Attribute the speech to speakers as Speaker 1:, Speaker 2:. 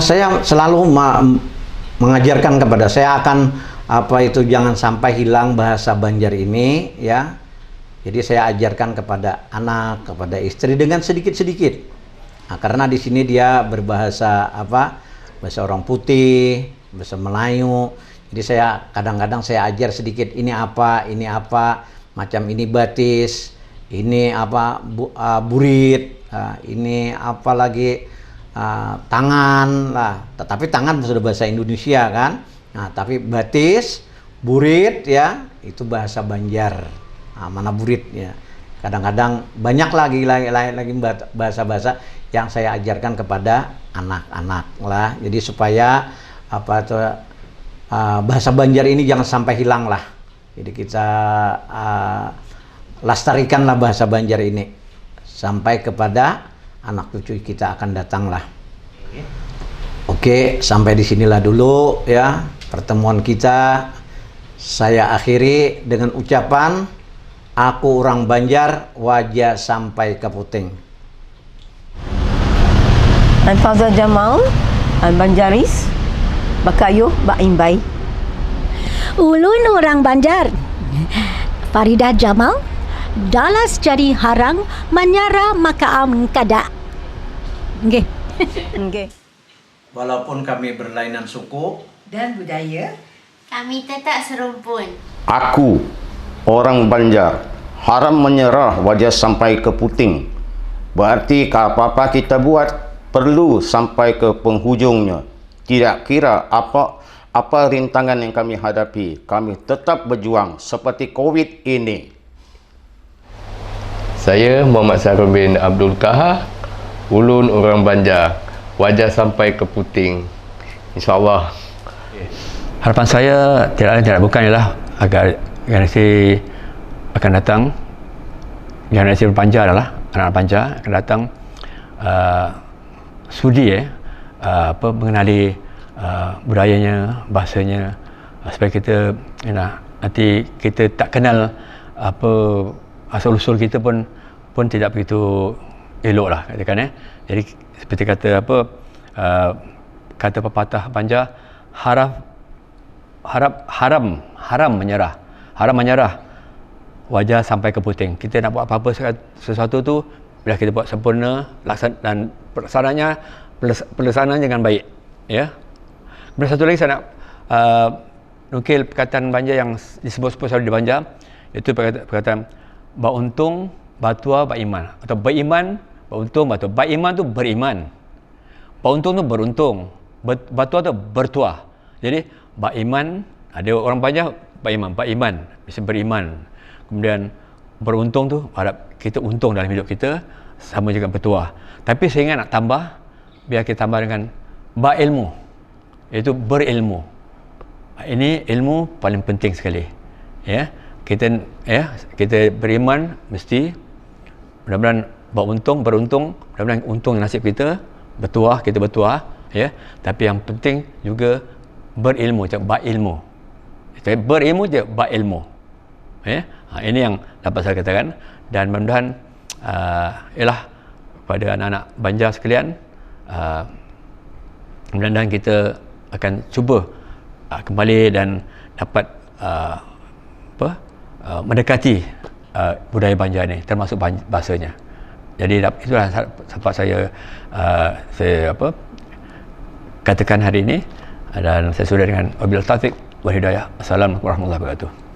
Speaker 1: Saya selalu mengajarkan kepada saya akan jangan sampai hilang bahasa Banjar ini, ya. Jadi saya ajarkan kepada anak, kepada istri dengan sedikit-sedikit. Nah, karena di sini dia berbahasa bahasa orang putih, bahasa Melayu. Jadi saya kadang-kadang saya ajar sedikit, ini apa, macam ini batis, ini burit, ini apa lagi, tangan lah. Tetapi tangan sudah bahasa Indonesia kan. Nah, tapi batis, burit ya, itu bahasa Banjar. Nah, mana burit ya. Kadang-kadang banyak lagi bahasa-bahasa yang saya ajarkan kepada anak-anak lah. Jadi supaya bahasa Banjar ini jangan sampai hilang lah. Jadi kita lestarikanlah bahasa Banjar ini sampai kepada anak cucu kita akan datang lah. Oke, sampai di sinilah dulu ya pertemuan kita. Saya akhiri dengan ucapan, aku orang Banjar, wajah sampai ke puting.
Speaker 2: Fazal Jamal, Banjaris, Bakayo, Baimbai.
Speaker 3: Ulun orang Banjar, Farida Jamal, dalas jadi harang, menyara makaam kada. Nggih.
Speaker 2: Nggih.
Speaker 1: Walaupun kami berlainan suku
Speaker 2: Dan budaya,
Speaker 4: kami tetap serumpun.
Speaker 5: Aku, orang Banjar, haram menyerah wajah sampai ke puting. Berarti apa-apa kita buat perlu sampai ke penghujungnya. Tidak kira apa rintangan yang kami hadapi, kami tetap berjuang seperti COVID ini.
Speaker 6: Saya Muhammad Sarul bin Abdul Kahar, ulun orang Banjar, wajah sampai ke puting. InsyaAllah.
Speaker 7: Harapan saya tidak bukan ialah agar generasi akan datang, generasi Banjar adalah anak-anak Banjar akan datang sudi mengenali budayanya, bahasanya, supaya kita nanti kita tak kenal asal-usul kita pun tidak begitu elok lah katakan. Jadi seperti kata kata pepatah Banjar, haram menyerah wajah sampai ke puting. Kita nak buat apa-apa sesuatu tu, bila kita buat sempurna dan pelaksanaan dengan baik, ya. Kemudian satu lagi saya nak nukil perkataan Banjar yang disebut-sebut selalu di Banjar, iaitu perkataan beruntung batua beriman, atau beriman beruntung batua. Beriman tu beriman, beruntung tu beruntung, batua tu bertuah. Jadi beriman, ada orang Banjar beriman bisa beriman. Kemudian beruntung tu harap kita untung dalam hidup kita, sama juga bertuah. Tapi saya ingat nak tambah, biar kita tambah dengan berilmu, iaitu berilmu. Ini ilmu paling penting sekali, ya. Kita beriman mesti mudah-mudahan beruntung, mudah-mudahan untung nasib kita, kita bertuah, ya. Tapi yang penting juga berilmu, berilmu. Berilmu je berilmu. Ya. Ini yang dapat saya katakan, dan mudah-mudahan ialah kepada anak-anak Banjar sekalian, mudah-mudahan kita akan cuba kembali dan dapat mendekati budaya Banjar ini, termasuk bahasanya. Jadi itulah sebab saya katakan hari ini, dan saya sudah dengan wabillahi taufiq wal hidayah. Assalamualaikum warahmatullahi wabarakatuh.